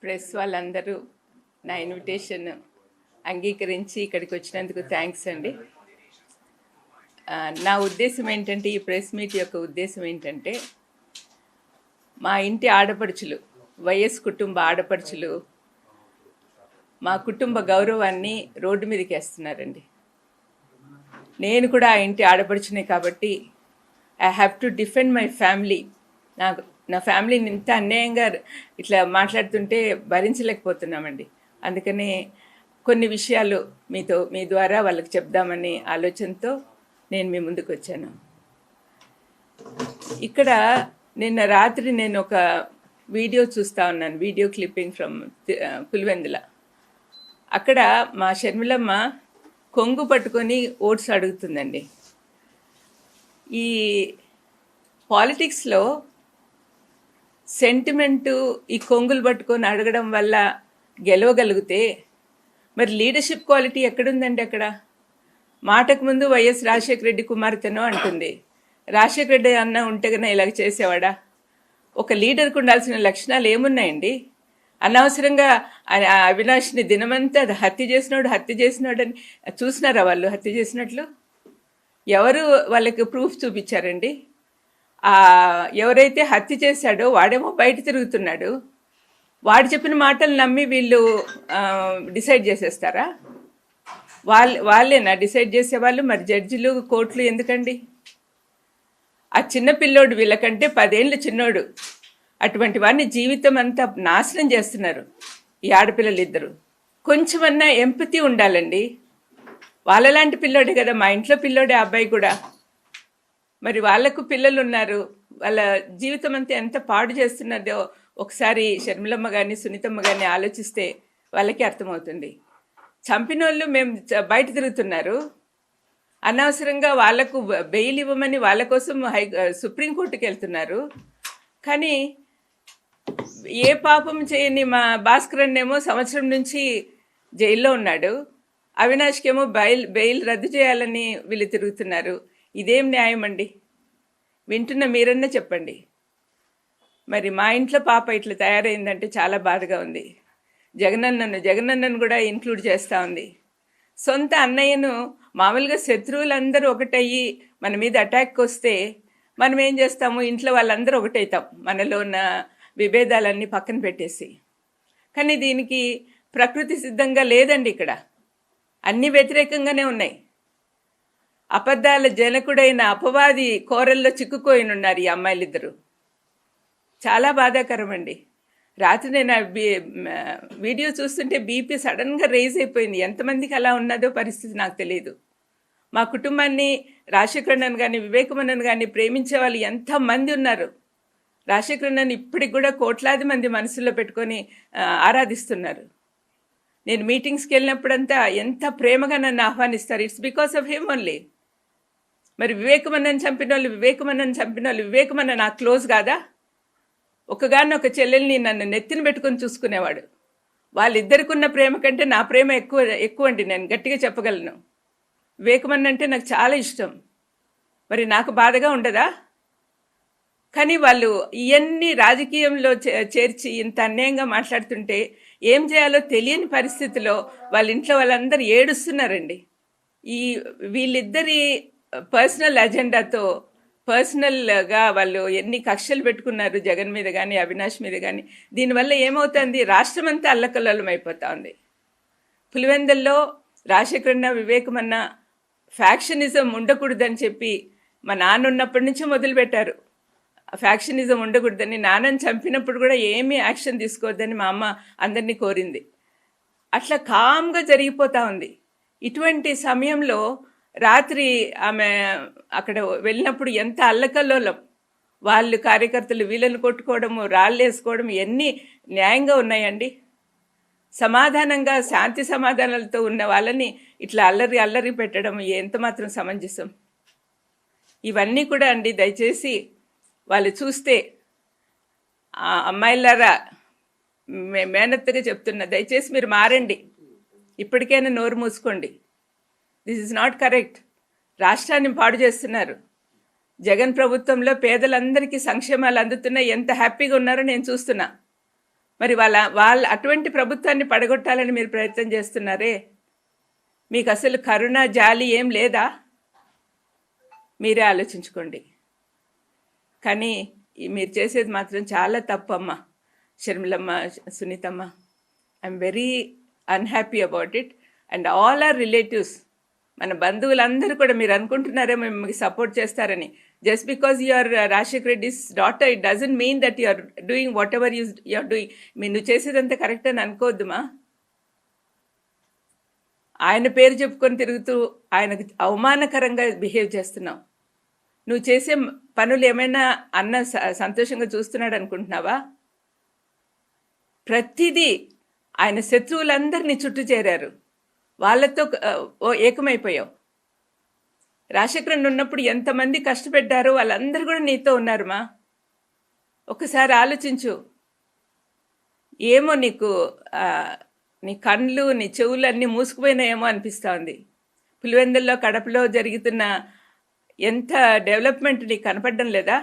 Press వాళ్ళందరూ నా invitation అంగీకరించి ఇక్కడికి వచ్చినందుకు థ్యాంక్స్ అండి. నా ఉద్దేశం ఏంటంటే, ఈ ప్రెస్ మీట్ యొక్క ఉద్దేశం ఏంటంటే, మా ఇంటి ఆడపడుచులు, వైఎస్ కుటుంబ ఆడపడుచులు మా కుటుంబ గౌరవాన్ని రోడ్డు మీదకి వేస్తున్నారండి. నేను కూడా ఆ ఇంటి ఆడపడుచునే కాబట్టి I have to defend my family. నా ఫ్యామిలీని ఇంత అన్యాయంగా ఇట్లా మాట్లాడుతుంటే భరించలేకపోతున్నామండి. అందుకనే కొన్ని విషయాలు మీ ద్వారా వాళ్ళకి చెప్దామనే ఆలోచనతో నేను మీ ముందుకు వచ్చాను. ఇక్కడ నిన్న రాత్రి నేను ఒక వీడియో చూస్తూ ఉన్నాను, వీడియో క్లిప్పింగ్ ఫ్రమ్ పులివెందుల. అక్కడ మా షర్మిలమ్మ కొంగు పట్టుకొని ఓట్స్ అడుగుతుందండి. ఈ పాలిటిక్స్లో సెంటిమెంటు ఈ కొంగులు పట్టుకొని అడగడం వల్ల గెలవగలిగితే మరి లీడర్షిప్ క్వాలిటీ ఎక్కడుందండి? అక్కడ మాటకు ముందు వైఎస్ రాజశేఖర రెడ్డి కుమార్తెనో అంటుంది. రాజశేఖర రెడ్డి అన్న ఉంటే కన్నా ఇలాగ చేసేవాడా? ఒక లీడర్కి ఉండాల్సిన లక్షణాలు ఏమున్నాయండి? అనవసరంగా అవినాష్ని దినమంతా హత్య చేసినాడు అని చూసినారా వాళ్ళు హత్య చేసినట్లు? ఎవరు వాళ్ళకి ప్రూఫ్ చూపించారండి? ఎవరైతే హత్య చేశాడో వాడేమో బయట తిరుగుతున్నాడు. వాడు చెప్పిన మాటలు నమ్మి వీళ్ళు డిసైడ్ చేసేస్తారా? వాళ్ళేనా డిసైడ్ చేసేవాళ్ళు? మరి జడ్జిలు, కోర్టులు ఎందుకండి? ఆ చిన్న పిల్లోడు వీళ్ళకంటే 10 ఏళ్ళు చిన్నోడు. అటువంటి వాడిని జీవితం అంతా నాశనం చేస్తున్నారు ఈ ఆడపిల్లలు ఇద్దరు. కొంచెమన్నా ఎంపతి ఉండాలండి. వాళ్ళలాంటి పిల్లోడే కదా, మా ఇంట్లో పిల్లోడే అబ్బాయి కూడా. మరి వాళ్లకు పిల్లలు ఉన్నారు, వాళ్ళ జీవితం అంతా ఎంత పాడు చేస్తున్నదో ఒకసారి షర్మిలమ్మ కానీ సునీతమ్మ కానీ ఆలోచిస్తే వాళ్ళకి అర్థమవుతుంది. చంపిన వాళ్ళు మేము బయట తిరుగుతున్నారు, అనవసరంగా వాళ్లకు బెయిల్ ఇవ్వమని వాళ్ళ కోసం సుప్రీంకోర్టుకి వెళ్తున్నారు. కానీ ఏ పాపం చేయని మా భాస్కరన్ ఏమో సంవత్సరం నుంచి జైల్లో ఉన్నాడు, అవినాష్కేమో బెయిల్ రద్దు చేయాలని వీళ్ళు తిరుగుతున్నారు. ఇదేం న్యాయం అండి? వింటున్న మీరన్నా చెప్పండి. మరి మా ఇంట్లో పాప ఇట్లా తయారైందంటే చాలా బాధగా ఉంది. జగనన్నను కూడా ఇంక్లూడ్ చేస్తూ ఉంది. సొంత అన్నయ్యను మామూలుగా శత్రువులందరూ ఒకటయ్యి మన మీద అటాక్ వస్తే మనం ఏం చేస్తాము? ఇంట్లో వాళ్ళందరూ ఒకటవుతాం, మనలో ఉన్న విభేదాలన్నీ పక్కన పెట్టేసి. కానీ దీనికి ప్రకృతి సిద్ధంగా లేదండి. ఇక్కడ అన్ని వ్యతిరేకంగానే ఉన్నాయి. అబద్ధాల జనకుడైన అపవాది కోరల్లో చిక్కుకోయినున్నారు ఈ అమ్మాయిలిద్దరూ. చాలా బాధాకరం అండి. రాత్రి నేను వీడియో చూస్తుంటే బీపీ సడన్గా రేజ్ అయిపోయింది. ఎంతమందికి అలా ఉన్నదో పరిస్థితి నాకు తెలియదు. మా కుటుంబాన్ని రాజశేఖరన్నను కానీ వివేకమన్నను కానీ ప్రేమించే వాళ్ళు ఎంతమంది ఉన్నారు. రాజశేఖరన్నను ఇప్పటికి కూడా కోట్లాది మంది మనసులో పెట్టుకొని ఆరాధిస్తున్నారు. నేను మీటింగ్స్కి వెళ్ళినప్పుడంతా ఎంత ప్రేమగా నన్ను ఆహ్వానిస్తారు. It's because of him only. మరి వివేకమన్నను చంపిన వాళ్ళు వివేకమన్న నాకు క్లోజ్ కాదా? ఒక చెల్లెల్ని నన్ను నెత్తిన పెట్టుకొని చూసుకునేవాడు. వాళ్ళిద్దరికి ఉన్న ప్రేమ కంటే నా ప్రేమ ఎక్కువ అండి. నేను గట్టిగా చెప్పగలను. వివేకమన్న అంటే నాకు చాలా ఇష్టం. మరి నాకు బాధగా ఉండదా? కానీ వాళ్ళు ఇవన్నీ రాజకీయంలో చేర్చి ఇంత అన్యాయంగా మాట్లాడుతుంటే ఏం చేయాలో తెలియని పరిస్థితిలో వాళ్ళ ఇంట్లో వాళ్ళందరూ ఏడుస్తున్నారండి. వీళ్ళిద్దరి పర్సనల్ అజెండాతో పర్సనల్గా వాళ్ళు ఎన్ని కక్షలు పెట్టుకున్నారు జగన్ మీద కానీ అవినాష్ మీద కానీ. దీనివల్ల ఏమవుతుంది? రాష్ట్రం అంతా అల్లకల్లోలం అయిపోతా ఉంది. పులివెందుల్లో రాజశేఖరన్న వివేకమన్న ఫ్యాక్షనిజం ఉండకూడదని చెప్పి మా నాన్న ఉన్నప్పటి నుంచే మొదలుపెట్టారు. ఫ్యాక్షనిజం ఉండకూడదని. నాన్నని చంపినప్పుడు కూడా ఏమీ యాక్షన్ తీసుకోవద్దని మా అమ్మ అందరినీ కోరింది. అట్లా కామ్గా జరిగిపోతూ ఉంది. ఇటువంటి సమయంలో రాత్రి ఆమె అక్కడ వెళ్ళినప్పుడు ఎంత అల్లకల్లోలం. వాళ్ళు కార్యకర్తలు వీళ్ళని కొట్టుకోవడము, రాళ్ళు వేసుకోవడం ఎన్ని న్యాయంగా ఉన్నాయండి? సమాధానంగా శాంతి సమాధానాలతో ఉన్న వాళ్ళని ఇట్లా అల్లరి పెట్టడం ఎంత మాత్రం సమంజసం? ఇవన్నీ కూడా అండి దయచేసి వాళ్ళు చూస్తే, అమ్మాయిలారా మేనత్తగా చెప్తున్నా, దయచేసి మీరు మారండి. ఇప్పటికైనా నోరు మూసుకోండి. This is not correct. రాష్ట్రాన్ని పాడు చేస్తున్నారు. జగన్ ప్రభుత్వంలో పేదలందరికీ సంక్షేమాలు అందుతున్నాయి. ఎంత హ్యాపీగా ఉన్నారో నేను చూస్తున్నా. మరి వాళ్ళ అటువంటి ప్రభుత్వాన్ని పడగొట్టాలని మీరు ప్రయత్నం చేస్తున్నారే, మీకు అసలు కరుణ జాలి ఏం లేదా? మీరే ఆలోచించుకోండి. కానీ మీరు చేసేది మాత్రం చాలా తప్పు అమ్మ. షర్మిలమ్మ, సునీతమ్మ, I'm very unhappy about it. And all our relatives, మన బంధువులందరూ కూడా మీరు అనుకుంటున్నారే మేము మీకు సపోర్ట్ చేస్తారని. Just because you are Rajasekhar Reddy's daughter, it doesn't mean that you are doing whatever you are doing. నువ్వు చేసేదంతా కరెక్ట్ అని అనుకోవద్దుమా. ఆయన పేరు చెప్పుకొని తిరుగుతూ ఆయనకు అవమానకరంగా బిహేవ్ చేస్తున్నావు. నువ్వు చేసే పనులు ఏమైనా అన్న సంతోషంగా చూస్తున్నాడు అనుకుంటున్నావా? ప్రతిదీ ఆయన శత్రువులందరినీ చుట్టూ చేరారు, వాళ్ళతో ఏకమైపోయావు. రాజశేఖరన్ ఉన్నప్పుడు ఎంతమంది కష్టపెట్టారో వాళ్ళందరూ కూడా నీతో ఉన్నారుమా. ఒకసారి ఆలోచించు. ఏమో నీకు నీ కళ్ళు నీ చెవులు అన్నీ మూసుకుపోయినాయేమో అనిపిస్తూ ఉంది. పులివెందుల్లో కడపలో జరుగుతున్న ఎంత డెవలప్మెంట్ నీకు కనపడడం లేదా?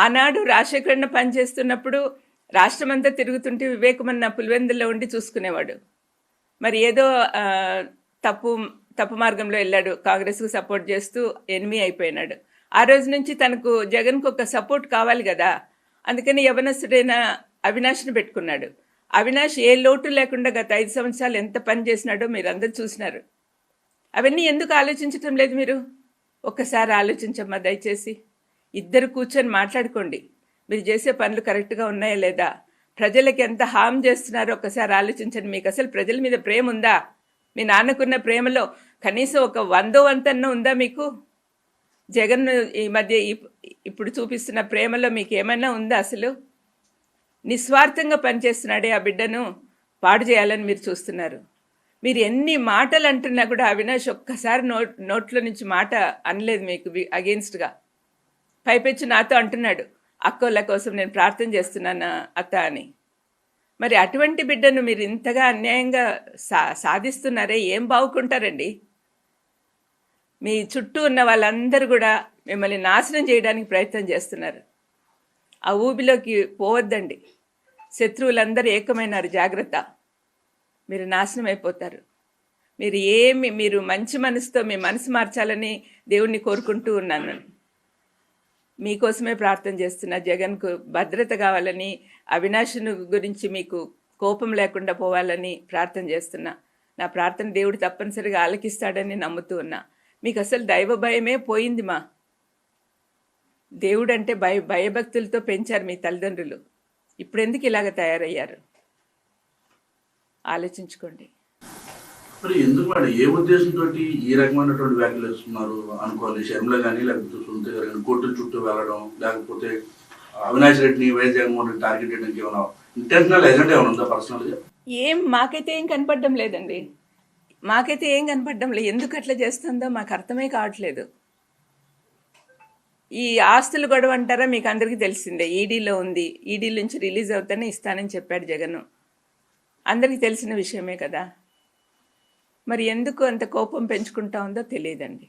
ఆనాడు రాజశేఖరన్ పనిచేస్తున్నప్పుడు రాష్ట్రమంతా తిరుగుతుంటే వివేకమన్న పులివెందుల్లో ఉండి చూసుకునేవాడు. మరి ఏదో తప్పు మార్గంలో వెళ్ళాడు, కాంగ్రెస్కు సపోర్ట్ చేస్తూ ఎనిమి అయిపోయినాడు. ఆ రోజు నుంచి తనకు జగన్కు ఒక సపోర్ట్ కావాలి కదా, అందుకని యవనస్తుడైన అవినాష్ని పెట్టుకున్నాడు. అవినాష్ ఏ లోటు లేకుండా గత 5 సంవత్సరాలు ఎంత పని చేసినాడో మీరు అందరూ చూసినారు. అవన్నీ ఎందుకు ఆలోచించటం లేదు మీరు? ఒక్కసారి ఆలోచించమ్మా దయచేసి. ఇద్దరు కూర్చొని మాట్లాడుకోండి, మీరు చేసే పనులు కరెక్ట్గా ఉన్నాయా లేదా, ప్రజలకి ఎంత హామ్ చేస్తున్నారో ఒక్కసారి ఆలోచించండి. మీకు అసలు ప్రజల మీద ప్రేమ ఉందా? మీ నాన్నకున్న ప్రేమలో కనీసం ఒక 100వ వంతన్న ఉందా మీకు? జగన్ ఈ మధ్య ఇప్పుడు చూపిస్తున్న ప్రేమలో మీకు ఏమైనా ఉందా? అసలు నిస్వార్థంగా పనిచేస్తున్నాడే ఆ బిడ్డను పాడు చేయాలని మీరు చూస్తున్నారు. మీరు ఎన్ని మాటలు అంటున్నా కూడా అవినాష్ ఒక్కసారి నోట్లో నుంచి మాట అనలేదు మీకు అగెయిన్స్ట్గా. పైపెచ్చి నాతో అంటున్నాడు, అక్కోళ్ళ కోసం నేను ప్రార్థన చేస్తున్నాను అత్త అని. మరి అటువంటి బిడ్డను మీరు ఇంతగా అన్యాయంగా సాధిస్తున్నారే, ఏం బాగుకుంటారండి? మీ చుట్టూ ఉన్న వాళ్ళందరూ కూడా మిమ్మల్ని నాశనం చేయడానికి ప్రయత్నం చేస్తున్నారు. ఆ ఊబిలోకి పోవద్దండి. శత్రువులందరూ ఏకమైనారు, జాగ్రత్త. మీరు నాశనం అయిపోతారు. మీరు మంచి మనసుతో మీ మనసు మార్చాలని దేవుణ్ణి కోరుకుంటూ ఉన్నాను. మీకోసమే ప్రార్థన చేస్తున్నా. జగన్కు భద్రత కావాలని, అవినాష్ను గురించి మీకు కోపం లేకుండా పోవాలని ప్రార్థన చేస్తున్నా. నా ప్రార్థన దేవుడు తప్పనిసరిగా ఆలకిస్తాడని నమ్ముతూ ఉన్నా. మీకు అసలు దైవ భయమే పోయింది మా. దేవుడు అంటే భయభక్తులతో పెంచారు మీ తల్లిదండ్రులు. ఇప్పుడు ఎందుకు ఇలాగ తయారయ్యారు? ఆలోచించుకోండి. మరి ఎందుకు వాడు ఏ ఉద్దేశంతో ఈ రకమైనటువంటి వ్యాఖ్యలు వేస్తున్నారు అనుకోవాలి? షర్మిల కానీ లేకపోతే సునీత గారు కానీ కోర్టుల చుట్టూ వెళ్ళడం, లేకపోతే అవినాష్ రెడ్డిని వైఎస్ జగన్మోహన్ రెడ్డి టార్గెట్ చేయడానికి ఏమైనా ఇంటెన్షనల్ ఎజెండా ఏమైనా ఉందా పర్సనల్గా? మాకైతే ఏం కనపడడం లేదండి. మాకైతే ఏం కనపడడం లేదు. ఎందుకు అట్లా చేస్తుందో మాకు అర్థమే కావట్లేదు. ఈ ఆస్తులు గొడవ అంటారా, మీకు అందరికీ తెలిసిందే. ఈడీలో ఉంది, ఈడీ నుంచి రిలీజ్ అవుతానే ఇస్తానని చెప్పాడు జగన్. అందరికీ తెలిసిన విషయమే కదా. మరి ఎందుకు అంత కోపం పెంచుకుంటా ఉందో తెలియదండి.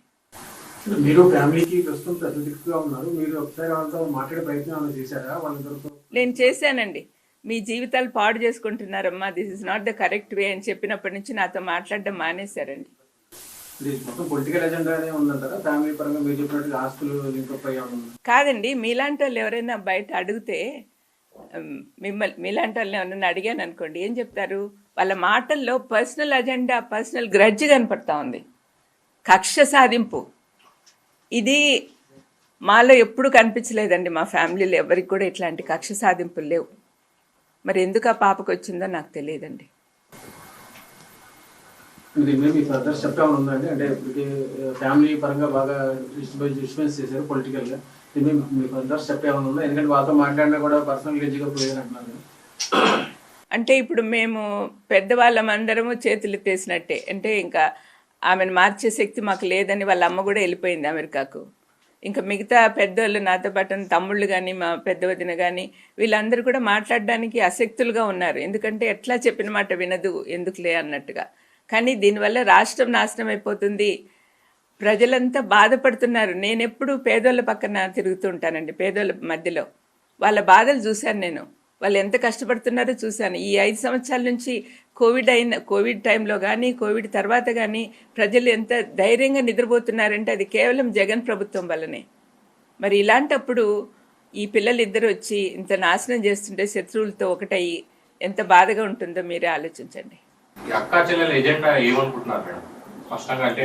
మీరు ఫ్యామిలీకి ప్రస్తుతం పెద్ద దిక్కుగా ఉన్నారు, మీరు ఒకసారి వాళ్ళతో మాట్లాడే ప్రయత్నం చేశారా? వాళ్ళతో నేను చేశానండి. మీ జీవితాలు పాడు చేసుకుంటున్నారమ్మా, this is not the correct way అని చెప్పినప్పటి నుంచి నాతో మాట్లాడడం మానేశారండి. మొత్తం పొలిటికల్ ఎజెండానే ఉందంటారా? ఫ్యామిలీ పరంగా మీరు చెప్పినట్టు ఆస్తులు లింకప్ అయ్యాము కాదండి. మీలాంటి వాళ్ళు ఎవరైనా బయట అడిగితే, మీలాంటి వాళ్ళని ఎవరైనా అడిగాను అనుకోండి, ఏం చెప్తారు? వాళ్ళ మాటల్లో పర్సనల్ అజెండా, పర్సనల్ గ్రడ్జ్ కనపడతా ఉంది, కక్ష సాధింపు. ఇది మాలో ఎప్పుడు కనిపించలేదండి. మా ఫ్యామిలీలో ఎవరికి కూడా ఇట్లాంటి కక్ష సాధింపులు లేవు. మరి ఎందుకు ఆ పాపకు వచ్చిందో నాకు తెలియదండి. ఉందండి అంటే ఇప్పటికి ఫ్యామిలీ పరంగా బాగా డిస్టర్బెన్స్ చేశారు పొలిటికల్గా. మీ ఫర్దర్ స్టెప్ ఏమైనా ఉందా? ఎందుకంటే వాళ్ళతో మాట్లాడినా కూడా పర్సనల్ గెజ్గా పోయేది అంటున్నారు. అంటే ఇప్పుడు మేము పెద్దవాళ్ళమందరము చేతులు ఎత్తేసినట్టే. అంటే ఇంకా ఆమెను మార్చే శక్తి మాకు లేదని వాళ్ళ అమ్మ కూడా వెళ్ళిపోయింది అమెరికాకు. ఇంకా మిగతా పెద్దోళ్ళు, నాతో పాటు తమ్ముళ్ళు కానీ మా పెద్ద వదిన కానీ వీళ్ళందరూ కూడా మాట్లాడడానికి అశక్తులుగా ఉన్నారు. ఎందుకంటే ఎట్లా చెప్పిన మాట వినదు, ఎందుకులే అన్నట్టుగా. కానీ దీనివల్ల రాష్ట్రం నాశనం అయిపోతుంది, ప్రజలంతా బాధపడుతున్నారు. నేను ఎప్పుడు పేదోళ్ళ పక్కన తిరుగుతూ ఉంటానండి, పేదోళ్ళ మధ్యలో. వాళ్ళ బాధలు చూశాను నేను. వాళ్ళు ఎంత కష్టపడుతున్నారో చూశాను. ఈ 5 సంవత్సరాల నుంచి కోవిడ్ టైంలో కానీ, కోవిడ్ తర్వాత కానీ ప్రజలు ఎంత ధైర్యంగా నిద్రపోతున్నారంటే అది కేవలం జగన్ ప్రభుత్వం వల్లనే. మరి ఇలాంటప్పుడు ఈ పిల్లలిద్దరూ వచ్చి ఇంత నాశనం చేస్తుంటే శత్రువులతో ఒకటయ్యి ఎంత బాధగా ఉంటుందో మీరే ఆలోచించండి. ఈ అక్కా చెల్లెల ఎజెండా ఏమనుకుంటున్నారు మేడం? స్పష్టంగా అంటే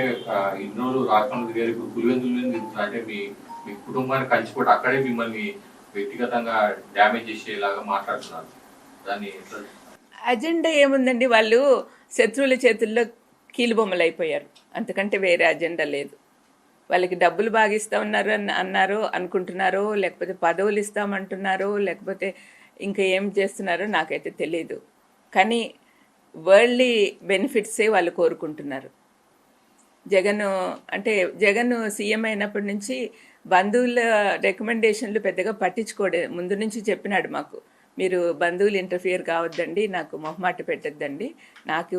ఇన్నోరు రాజమండ్రి గారు ఇప్పుడు పులివెందులు అంటే మీ మీ కుటుంబాన్ని కలిసిపోయి అక్కడే మిమ్మల్ని వ్యక్తిగతంగా డ్యామేజ్ చేసేలాగా మాట్లాడుతున్నారు. దాన్ని అజెండా ఏముందండి, వాళ్ళు శత్రువుల చేతుల్లో కీలుబొమ్మలు అయిపోయారు. అంతకంటే వేరే అజెండా లేదు. వాళ్ళకి డబ్బులు బాగా ఇస్తామన్నారు అన్నారో అనుకుంటున్నారో, లేకపోతే పదవులు ఇస్తామంటున్నారో, లేకపోతే ఇంకా ఏం చేస్తున్నారో నాకైతే తెలియదు. కానీ వరల్డ్లీ బెనిఫిట్సే వాళ్ళు కోరుకుంటున్నారు. జగన్ సీఎం అయినప్పటి నుంచి బంధువుల రికమెండేషన్లు పెద్దగా పట్టించుకోడే. ముందు నుంచి చెప్పినాడు మాకు, మీరు బంధువులు ఇంటర్ఫియర్ కావద్దండి, నాకు మొహమాట పెట్టద్దండి, నాకు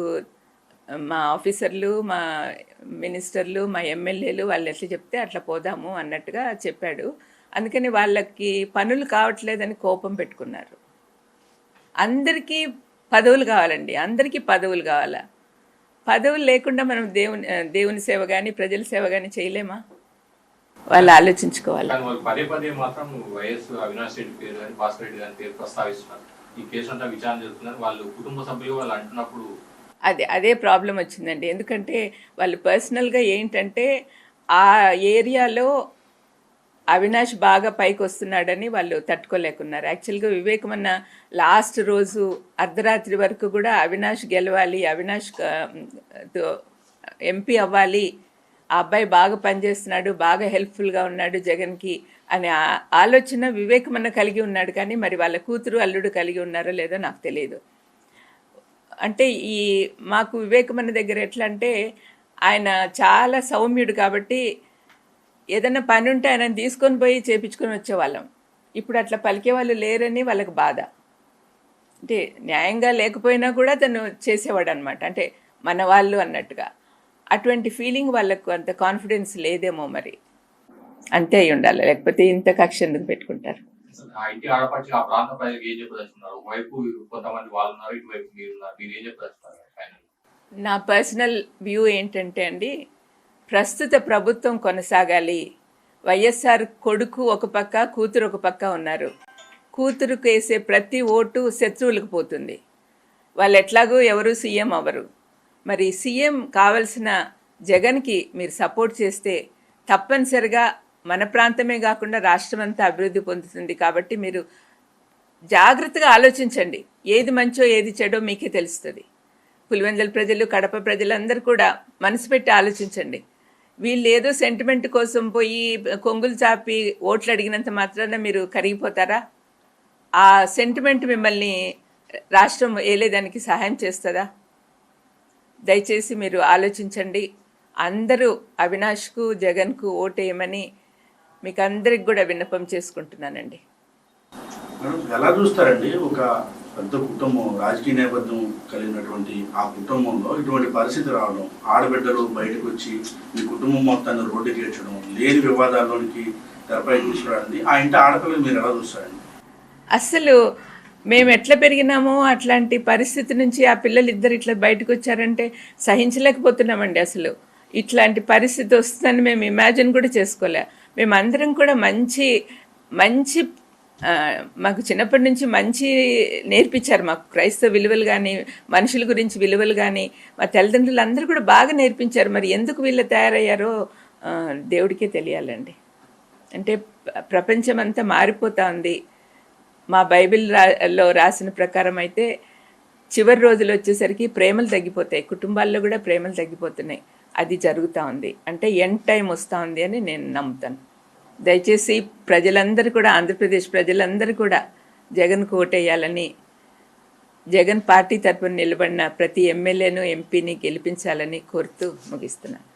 మా ఆఫీసర్లు, మా మినిస్టర్లు, మా ఎమ్మెల్యేలు వాళ్ళు ఎట్లా చెప్తే అట్లా పోదాము అన్నట్టుగా చెప్పాడు. అందుకని వాళ్ళకి పనులు కావట్లేదని కోపం పెట్టుకున్నారు. అందరికీ పదవులు కావాలండి, అందరికీ పదవులు కావాలా? పదవులు లేకుండా మనం దేవుని సేవ కానీ ప్రజల సేవ కానీ చేయలేమా? వాళ్ళు ఆలోచించుకోవాలి. పదే పదే మాత్రం వైఎస్ అవినాష్ రెడ్డి పేరు కానీ భాస్కర్ రెడ్డి గారి పేరు ప్రస్తావిస్తున్నారు. ఈ కేసు అంతా విచారణ చేస్తున్నారు. వాళ్ళు కుటుంబ సభ్యులు వాళ్ళు అంటున్నప్పుడు అదే ప్రాబ్లం వచ్చిందండి. ఎందుకంటే వాళ్ళు పర్సనల్గా ఏంటంటే ఆ ఏరియాలో అవినాష్ బాగా పైకి వస్తున్నాడని వాళ్ళు తట్టుకోలేకున్నారు. యాక్చువల్గా వివేకమన్న లాస్ట్ రోజు అర్ధరాత్రి వరకు కూడా అవినాష్ గెలవాలి, అవినాష్ ఎంపీ అవ్వాలి, ఆ అబ్బాయి బాగా పనిచేస్తున్నాడు, బాగా హెల్ప్ఫుల్గా ఉన్నాడు జగన్కి అనే ఆలోచన వివేకమన్న కలిగి ఉన్నాడు. కానీ మరి వాళ్ళ కూతురు అల్లుడు కలిగి ఉన్నారో లేదో నాకు తెలియదు. అంటే మాకు వివేకమన్న దగ్గర ఎట్లా అంటే ఆయన చాలా సౌమ్యుడు కాబట్టి ఏదైనా పని ఉంటే ఆయన తీసుకొని పోయి చేపించుకొని వచ్చేవాళ్ళం. ఇప్పుడు అట్లా పలికే వాళ్ళు లేరని వాళ్ళకి బాధ. అంటే న్యాయంగా లేకపోయినా కూడా తను చేసేవాడు అనమాట, అంటే మన వాళ్ళు అన్నట్టుగా. అటువంటి ఫీలింగ్ వాళ్ళకు అంత కాన్ఫిడెన్స్ లేదేమో, మరి అంతే అయి ఉండాలి, లేకపోతే ఇంత కక్ష ఎందుకు పెట్టుకుంటారు? ఇంటి ఆడపడిచి ఆ ప్రాంత ప్రజలకు ఏం చెప్పదలుచుకున్నారు? ఒకవైపు కొంతమంది వాళ్ళు ఉన్నారు, ఇటువైపు మీరున్నారు, మీరు ఏం చెప్పదలుచుకున్నారు? నా పర్సనల్ వ్యూ ఏంటంటే అండి, ప్రస్తుత ప్రభుత్వం కొనసాగాలి. వైఎస్ఆర్ కొడుకు ఒక పక్క, కూతురు ఒక పక్క ఉన్నారు. కూతురుకు వేసే ప్రతి ఓటు శత్రువులకు పోతుంది. వాళ్ళు ఎట్లాగూ ఎవరు సీఎం అవ్వరు. మరి సీఎం కావాల్సిన జగన్కి మీరు సపోర్ట్ చేస్తే తప్పనిసరిగా మన ప్రాంతమే కాకుండా రాష్ట్రం అంతా అభివృద్ధి పొందుతుంది. కాబట్టి మీరు జాగ్రత్తగా ఆలోచించండి, ఏది మంచో ఏది చెడో మీకే తెలుస్తుంది. పులివెందుల ప్రజలు, కడప ప్రజలందరూ కూడా మనసు పెట్టి ఆలోచించండి. వీళ్ళు ఏదో సెంటిమెంట్ కోసం పోయి కొంగులు చాపి ఓట్లు అడిగినంత మాత్రాన మీరు కరిగిపోతారా? ఆ సెంటిమెంట్ మిమ్మల్ని రాష్ట్రం ఏలేదానికి సహాయం చేస్తుందా? దయచేసి మీరు ఆలోచించండి. అందరూ అవినాష్కు, జగన్కు ఓటేయమని మీకు అందరికి కూడా విన్నపం చేసుకుంటున్నానండి. ఎలా చూస్తారండి, ఒక పెద్ద కుటుంబం, రాజకీయ నేపథ్యం కలిగినటువంటి ఆ కుటుంబంలో ఇటువంటి పరిస్థితి రావడం, ఆడబిడ్డలు బయటకు వచ్చి మీ కుటుంబం మొత్తాన్ని రోడ్డుకి ఏడ్చడం, లేని వివాదాల్లోనికి తెరపై తీసుకురావడం, ఆ ఇంటి ఆడపిల్లలు మీరు ఎలా చూస్తారండి? అస్సలు మేము ఎట్లా పెరిగినామో అట్లాంటి పరిస్థితి నుంచి ఆ పిల్లలు ఇద్దరు ఇట్లా బయటకు వచ్చారంటే సహించలేకపోతున్నామండి. అసలు ఇట్లాంటి పరిస్థితి వస్తుందని మేము ఇమాజిన్ కూడా చేసుకోలే. మేమందరం కూడా మంచి మాకు చిన్నప్పటి నుంచి మంచి నేర్పించారు. మాకు క్రైస్తవ విలువలు కానీ, మనుషుల గురించి విలువలు కానీ మా తల్లిదండ్రులు అందరూ కూడా బాగా నేర్పించారు. మరి ఎందుకు వీళ్ళు తయారయ్యారో దేవుడికే తెలియాలండి. అంటే ప్రపంచం అంతా మారిపోతా ఉంది. మా బైబిల్లో రాసిన ప్రకారం అయితే చివరి రోజులు వచ్చేసరికి ప్రేమలు తగ్గిపోతాయి, కుటుంబాల్లో కూడా ప్రేమలు తగ్గిపోతున్నాయి. అది జరుగుతూ ఉంది, అంటే ఎండ్ టైం వస్తూ ఉంది అని నేను నమ్ముతాను. దయచేసి ప్రజలందరూ కూడా, ఆంధ్రప్రదేశ్ ప్రజలందరూ కూడా జగన్కు ఓటేయాలని, జగన్ పార్టీ తరపున నిలబడిన ప్రతి ఎమ్మెల్యేను, ఎంపీని గెలిపించాలని కోరుతూ ముగిస్తున్నాను.